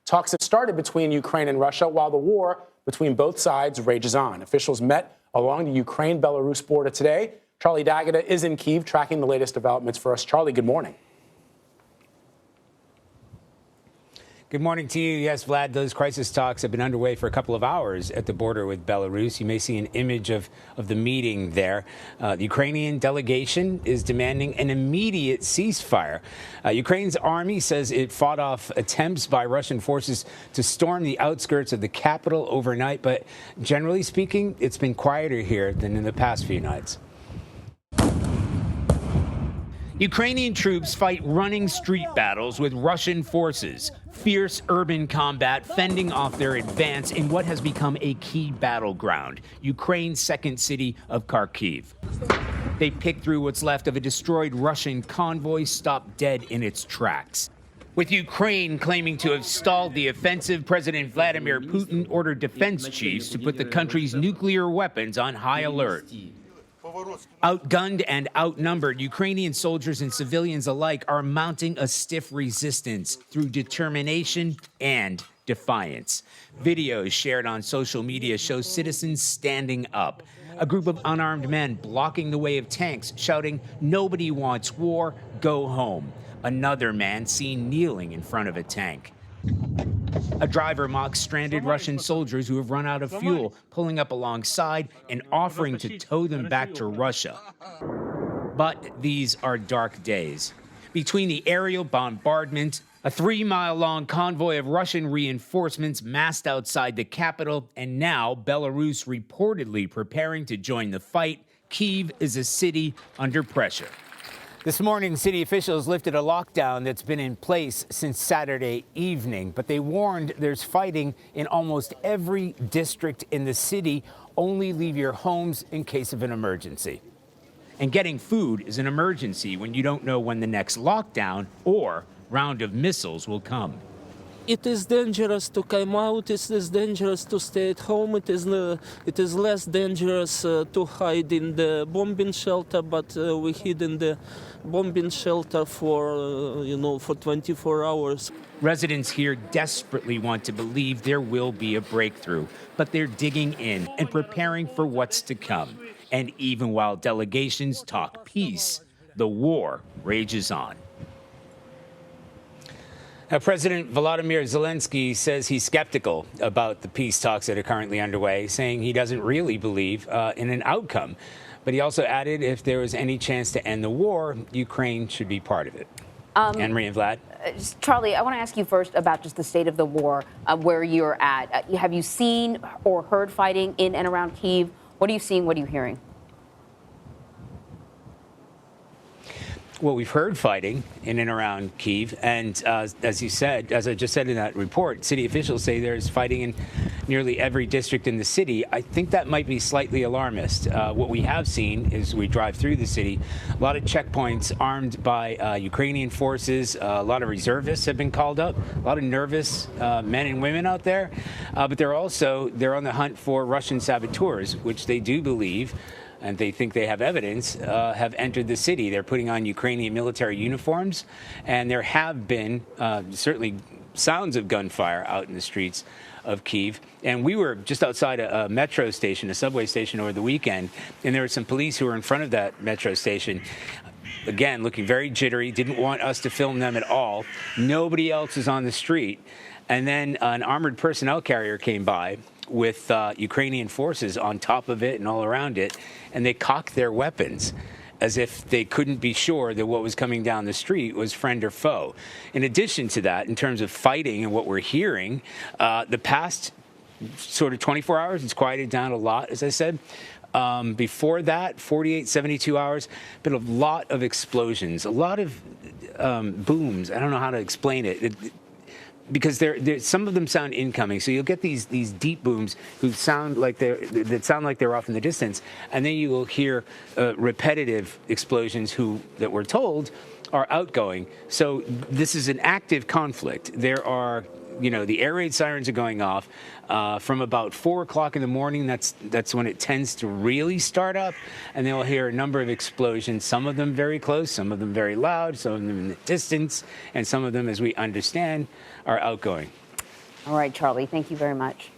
Talks have started between Ukraine and Russia while the war between both sides rages on. Officials met along the Ukraine-Belarus border today. Charlie D'Agata is in Kyiv tracking the latest developments for us. Charlie, good morning. Good morning to you. Yes, Vlad, those crisis talks have been underway for a couple of hours at the border with Belarus. You may see an image of the meeting there. The Ukrainian delegation is demanding an immediate ceasefire. Ukraine's army says it fought off attempts by Russian forces to storm the outskirts of the capital overnight. But generally speaking, it's been quieter here than in the past few nights. Ukrainian troops fight running street battles with Russian forces. Fierce urban combat fending off their advance in what has become a key battleground, Ukraine's second city of Kyiv. They pick through what's left of a destroyed Russian convoy stopped dead in its tracks. With Ukraine claiming to have stalled the offensive, President Vladimir Putin ordered defense chiefs to put the country's nuclear weapons on high alert. Outgunned and outnumbered, Ukrainian soldiers and civilians alike are mounting a stiff resistance through determination and defiance. Videos shared on social media show citizens standing up. A group of unarmed men blocking the way of tanks, shouting, "Nobody wants war, go home." Another man seen kneeling in front of a tank. A driver mocks stranded Russian soldiers who have run out of fuel, pulling up alongside and offering to tow them back to Russia. But these are dark days. Between the aerial bombardment, a 3-mile-long convoy of Russian reinforcements massed outside the capital, and now Belarus reportedly preparing to join the fight, Kyiv is a city under pressure. This morning, city officials lifted a lockdown that's been in place since Saturday evening, but they warned there's fighting in almost every district in the city. Only leave your homes in case of an emergency. And getting food is an emergency when you don't know when the next lockdown or round of missiles will come. It is dangerous to come out. It is dangerous to stay at home. It is less dangerous to hide in the bombing shelter. But we hid in the bombing shelter for 24 hours. Residents here desperately want to believe there will be a breakthrough, but they're digging in and preparing for what's to come. And even while delegations talk peace, the war rages on. Now, President Volodymyr Zelensky says he's skeptical about the peace talks that are currently underway, saying he doesn't really believe in an outcome. But he also added if there was any chance to end the war, Ukraine should be part of it. Henry and Vlad? Charlie, I want to ask you first about just the state of the war, where you're at. Have you seen or heard fighting in and around Kyiv? What are you seeing? What are you hearing? Well, we've heard fighting in and around Kyiv, and as you said, as I just said in that report, city officials say there's fighting in nearly every district in the city. I think that might be slightly alarmist. What we have seen is we drive through the city, a lot of checkpoints armed by Ukrainian forces, a lot of reservists have been called up, a lot of nervous men and women out there, but they're on the hunt for Russian saboteurs, which they do believe, and they think they have evidence, have entered the city. They're putting on Ukrainian military uniforms, and there have been certainly sounds of gunfire out in the streets of Kyiv. And we were just outside a metro station, a subway station over the weekend, and there were some police who were in front of that metro station, again, looking very jittery, didn't want us to film them at all. Nobody else is on the street. And then an armored personnel carrier came by with Ukrainian forces on top of it and all around it, and they cocked their weapons as if they couldn't be sure that what was coming down the street was friend or foe. In addition to that, in terms of fighting and what we're hearing, the past sort of 24 hours, it's quieted down a lot, as I said. Before that, 48, 72 hours, been a lot of explosions, a lot of booms. I don't know how to explain it. Because some of them sound incoming, so you'll get these deep booms that sound like they're off in the distance, and then you will hear repetitive explosions that we're told are outgoing. So this is an active conflict. There are, the air raid sirens are going off from about 4 o'clock in the morning. That's when it tends to really start up, and then we'll hear a number of explosions. Some of them very close, some of them very loud, some of them in the distance, and some of them, as we understand, are outgoing. All right, Charlie, thank you very much.